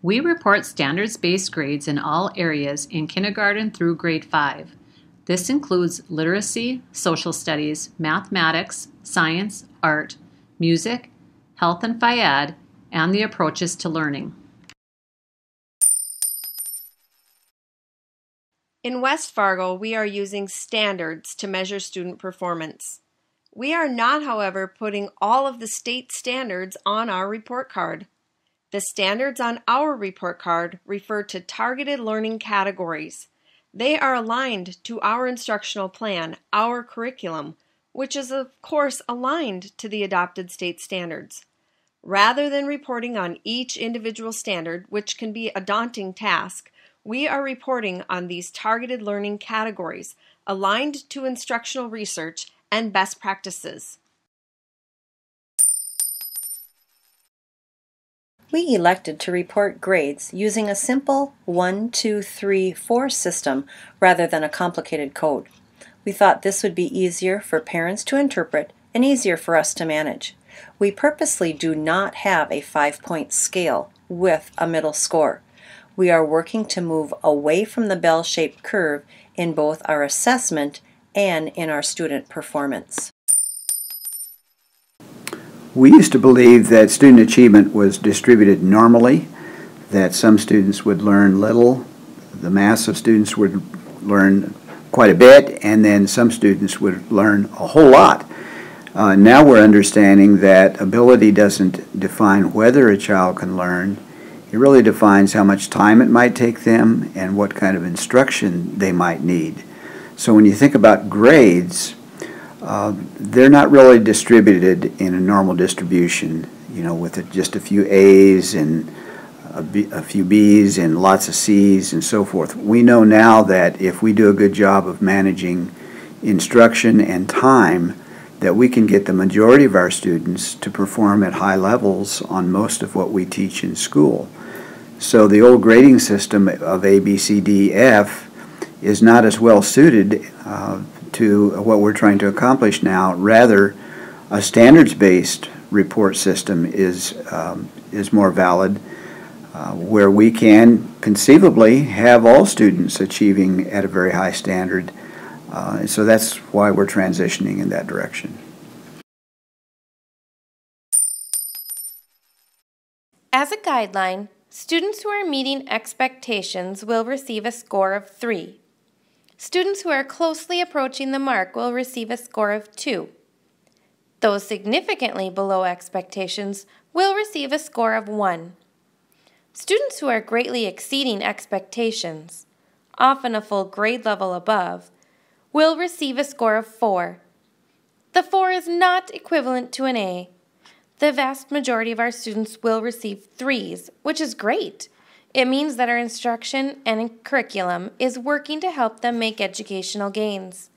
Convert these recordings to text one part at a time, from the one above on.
We report standards-based grades in all areas in kindergarten through grade 5. This includes literacy, social studies, mathematics, science, art, music, health and phys ed, and the approaches to learning. In West Fargo, we are using standards to measure student performance. We are not, however, putting all of the state standards on our report card. The standards on our report card refer to targeted learning categories. They are aligned to our instructional plan, our curriculum, which is of course aligned to the adopted state standards. Rather than reporting on each individual standard, which can be a daunting task, we are reporting on these targeted learning categories aligned to instructional research and best practices. We elected to report grades using a simple 1, 2, 3, 4 system rather than a complicated code. We thought this would be easier for parents to interpret and easier for us to manage. We purposely do not have a 5-point scale with a middle score. We are working to move away from the bell-shaped curve in both our assessment and in our student performance. We used to believe that student achievement was distributed normally, that some students would learn little, the mass of students would learn quite a bit, and then some students would learn a whole lot. Now we're understanding that ability doesn't define whether a child can learn. It really defines how much time it might take them and what kind of instruction they might need. So when you think about grades, they're not really distributed in a normal distribution, with just a few A's and a few B's and lots of C's and so forth. We know now that if we do a good job of managing instruction and time, that we can get the majority of our students to perform at high levels on most of what we teach in school. So the old grading system of A, B, C, D, F is not as well suited to what we're trying to accomplish now. Rather, a standards-based report system is more valid, where we can conceivably have all students achieving at a very high standard. So that's why we're transitioning in that direction. As a guideline, students who are meeting expectations will receive a score of 3. Students who are closely approaching the mark will receive a score of 2. Those significantly below expectations will receive a score of 1. Students who are greatly exceeding expectations, often a full grade level above, will receive a score of 4. The 4 is not equivalent to an A. The vast majority of our students will receive 3s, which is great. It means that our instruction and curriculum is working to help them make educational gains.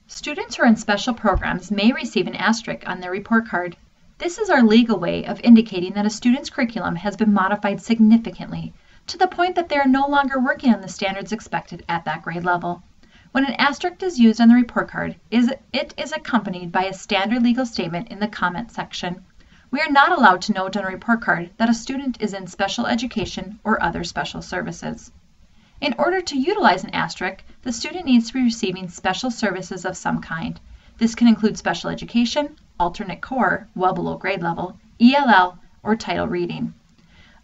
Students who are in special programs may receive an asterisk on their report card. This is our legal way of indicating that a student's curriculum has been modified significantly to the point that they are no longer working on the standards expected at that grade level. When an asterisk is used on the report card, it is accompanied by a standard legal statement in the comment section. We are not allowed to note on a report card that a student is in special education or other special services. In order to utilize an asterisk, the student needs to be receiving special services of some kind. This can include special education, alternate core, well below grade level, ELL, or title reading.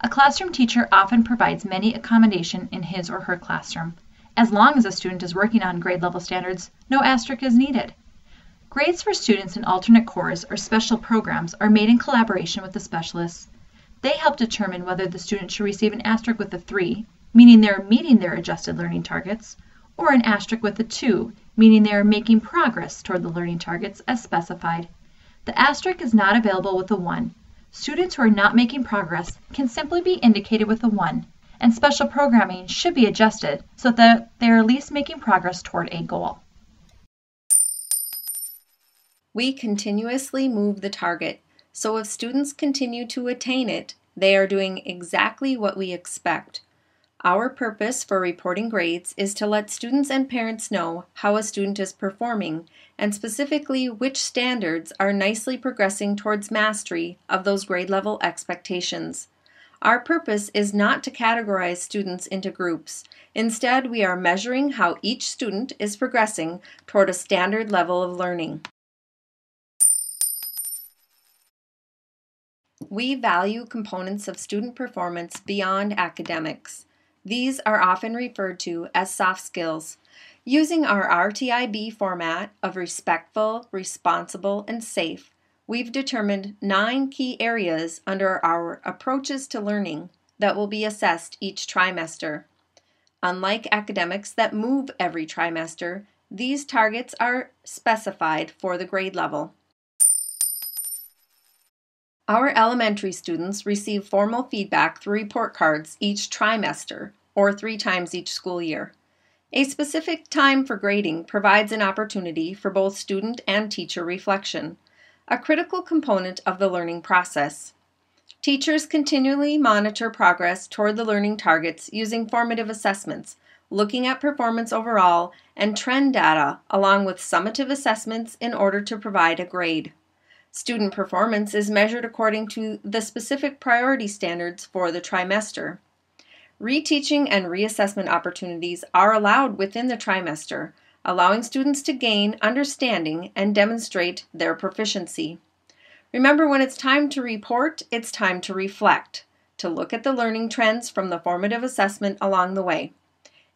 A classroom teacher often provides many accommodation in his or her classroom. As long as a student is working on grade level standards, no asterisk is needed. Grades for students in alternate cores or special programs are made in collaboration with the specialists. They help determine whether the student should receive an asterisk with a 3, meaning they are meeting their adjusted learning targets, or an asterisk with a 2, meaning they are making progress toward the learning targets as specified. The asterisk is not available with a 1. Students who are not making progress can simply be indicated with a 1, and special programming should be adjusted so that they are at least making progress toward a goal. We continuously move the target, so if students continue to attain it, they are doing exactly what we expect. Our purpose for reporting grades is to let students and parents know how a student is performing and specifically which standards are nicely progressing towards mastery of those grade level expectations. Our purpose is not to categorize students into groups. Instead, we are measuring how each student is progressing toward a standard level of learning. We value components of student performance beyond academics. These are often referred to as soft skills. Using our RTIB format of respectful, responsible, and safe, we've determined 9 key areas under our approaches to learning that will be assessed each trimester. Unlike academics that move every trimester, these targets are specified for the grade level. Our elementary students receive formal feedback through report cards each trimester, or 3 times each school year. A specific time for grading provides an opportunity for both student and teacher reflection, a critical component of the learning process. Teachers continually monitor progress toward the learning targets using formative assessments, looking at performance overall and trend data along with summative assessments in order to provide a grade. Student performance is measured according to the specific priority standards for the trimester. Reteaching and reassessment opportunities are allowed within the trimester, allowing students to gain understanding and demonstrate their proficiency. Remember, when it's time to report, it's time to reflect, to look at the learning trends from the formative assessment along the way.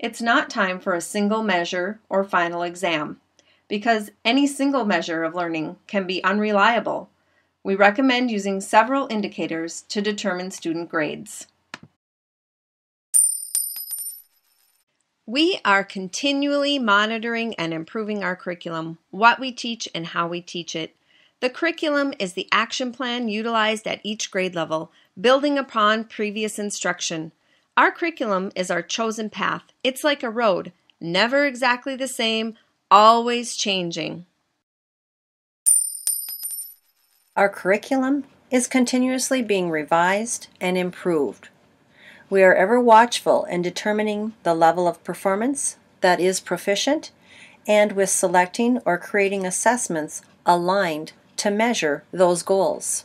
It's not time for a single measure or final exam, because any single measure of learning can be unreliable. We recommend using several indicators to determine student grades. We are continually monitoring and improving our curriculum, what we teach and how we teach it. The curriculum is the action plan utilized at each grade level, building upon previous instruction. Our curriculum is our chosen path. It's like a road, never exactly the same, always changing. Our curriculum is continuously being revised and improved. We are ever watchful in determining the level of performance that is proficient and with selecting or creating assessments aligned to measure those goals.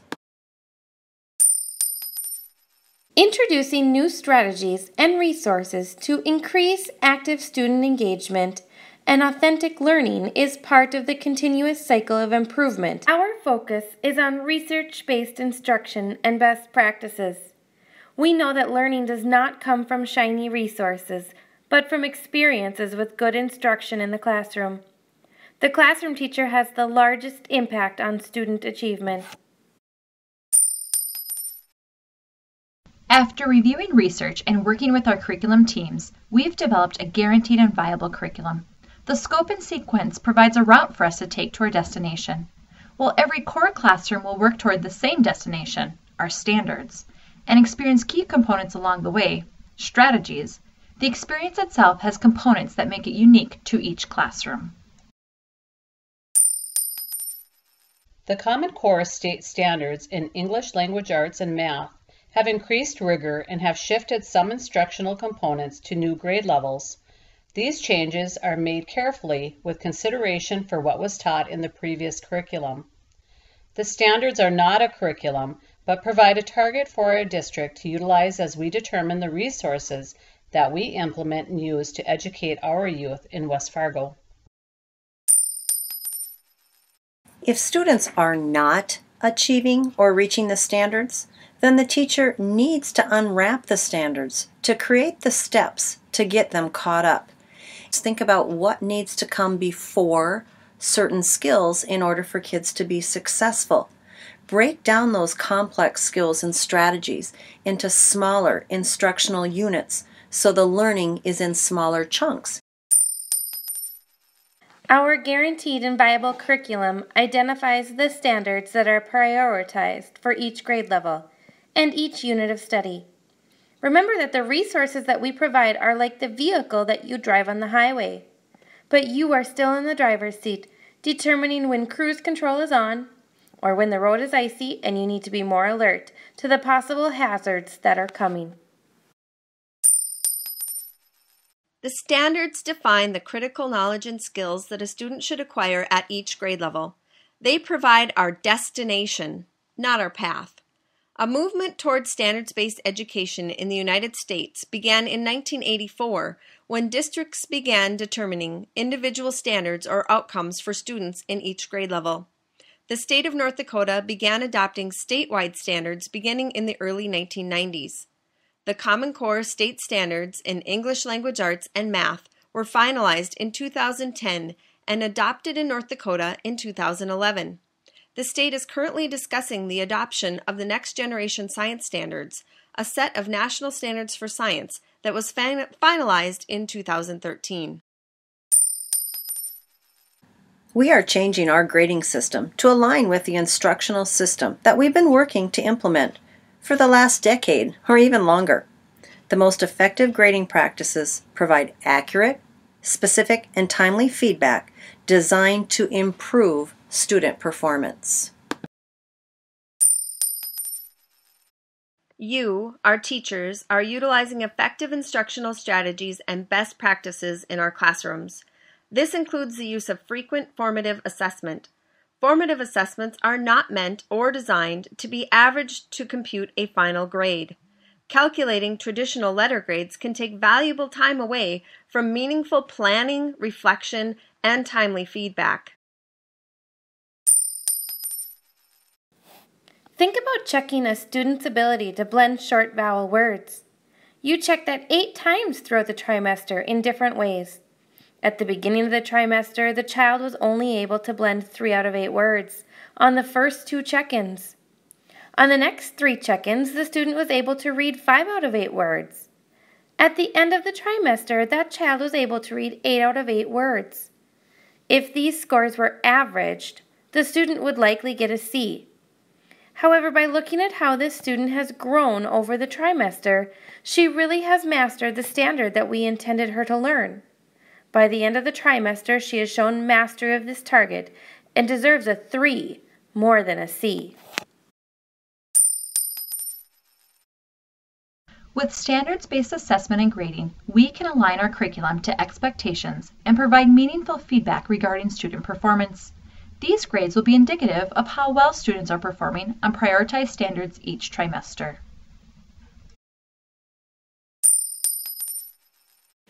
Introducing new strategies and resources to increase active student engagement and authentic learning is part of the continuous cycle of improvement. Our focus is on research-based instruction and best practices. We know that learning does not come from shiny resources, but from experiences with good instruction in the classroom. The classroom teacher has the largest impact on student achievement. After reviewing research and working with our curriculum teams, we've developed a guaranteed and viable curriculum. The scope and sequence provides a route for us to take to our destination. While every core classroom will work toward the same destination, our standards, and experience key components along the way, strategies, the experience itself has components that make it unique to each classroom. The Common Core state standards in English Language Arts and Math have increased rigor and have shifted some instructional components to new grade levels. These changes are made carefully with consideration for what was taught in the previous curriculum. The standards are not a curriculum, but provide a target for our district to utilize as we determine the resources that we implement and use to educate our youth in West Fargo. If students are not achieving or reaching the standards, then the teacher needs to unwrap the standards to create the steps to get them caught up. Think about what needs to come before certain skills in order for kids to be successful. Break down those complex skills and strategies into smaller instructional units so the learning is in smaller chunks. Our guaranteed and viable curriculum identifies the standards that are prioritized for each grade level and each unit of study. Remember that the resources that we provide are like the vehicle that you drive on the highway, but you are still in the driver's seat, determining when cruise control is on or when the road is icy and you need to be more alert to the possible hazards that are coming. The standards define the critical knowledge and skills that a student should acquire at each grade level. They provide our destination, not our path. A movement towards standards-based education in the United States began in 1984 when districts began determining individual standards or outcomes for students in each grade level. The state of North Dakota began adopting statewide standards beginning in the early 1990s. The Common Core state standards in English language arts and math were finalized in 2010 and adopted in North Dakota in 2011. The state is currently discussing the adoption of the Next Generation Science Standards, a set of national standards for science that was finalized in 2013. We are changing our grading system to align with the instructional system that we've been working to implement for the last decade or even longer. The most effective grading practices provide accurate, specific, and timely feedback designed to improve student performance. You, our teachers, are utilizing effective instructional strategies and best practices in our classrooms. This includes the use of frequent formative assessment. Formative assessments are not meant or designed to be averaged to compute a final grade. Calculating traditional letter grades can take valuable time away from meaningful planning, reflection, and timely feedback. Think about checking a student's ability to blend short vowel words. You check that 8 times throughout the trimester in different ways. At the beginning of the trimester, the child was only able to blend 3 out of 8 words on the first 2 check-ins. On the next 3 check-ins, the student was able to read 5 out of 8 words. At the end of the trimester, that child was able to read 8 out of 8 words. If these scores were averaged, the student would likely get a C. However, by looking at how this student has grown over the trimester, she really has mastered the standard that we intended her to learn. By the end of the trimester, she has shown mastery of this target and deserves a 3 more than a C. With standards-based assessment and grading, we can align our curriculum to expectations and provide meaningful feedback regarding student performance. These grades will be indicative of how well students are performing on prioritized standards each trimester.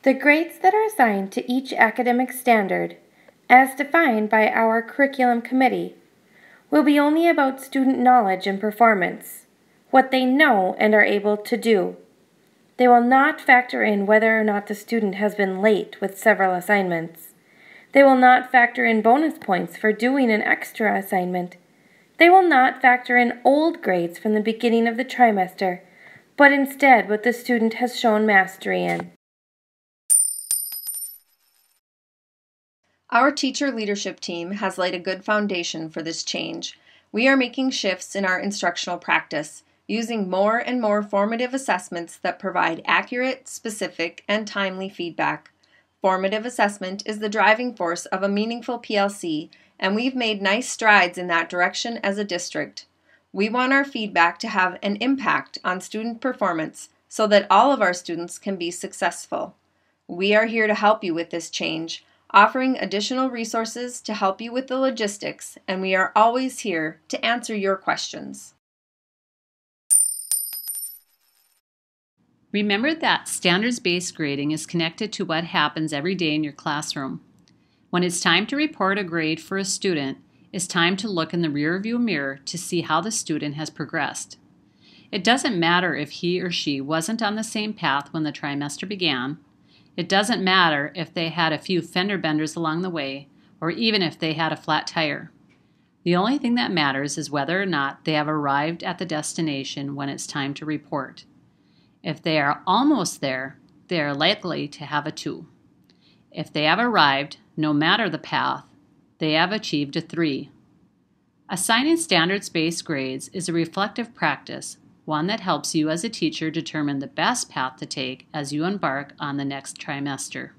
The grades that are assigned to each academic standard, as defined by our curriculum committee, will be only about student knowledge and performance, what they know and are able to do. They will not factor in whether or not the student has been late with several assignments. They will not factor in bonus points for doing an extra assignment. They will not factor in old grades from the beginning of the trimester, but instead what the student has shown mastery in. Our teacher leadership team has laid a good foundation for this change. We are making shifts in our instructional practice, using more and more formative assessments that provide accurate, specific, and timely feedback. Formative assessment is the driving force of a meaningful PLC, and we've made nice strides in that direction as a district. We want our feedback to have an impact on student performance so that all of our students can be successful. We are here to help you with this change, offering additional resources to help you with the logistics, and we are always here to answer your questions. Remember that standards-based grading is connected to what happens every day in your classroom. When it's time to report a grade for a student, it's time to look in the rearview mirror to see how the student has progressed. It doesn't matter if he or she wasn't on the same path when the trimester began. It doesn't matter if they had a few fender benders along the way, or even if they had a flat tire. The only thing that matters is whether or not they have arrived at the destination when it's time to report. If they are almost there, they are likely to have a 2. If they have arrived, no matter the path, they have achieved a 3. Assigning standards-based grades is a reflective practice, one that helps you as a teacher determine the best path to take as you embark on the next trimester.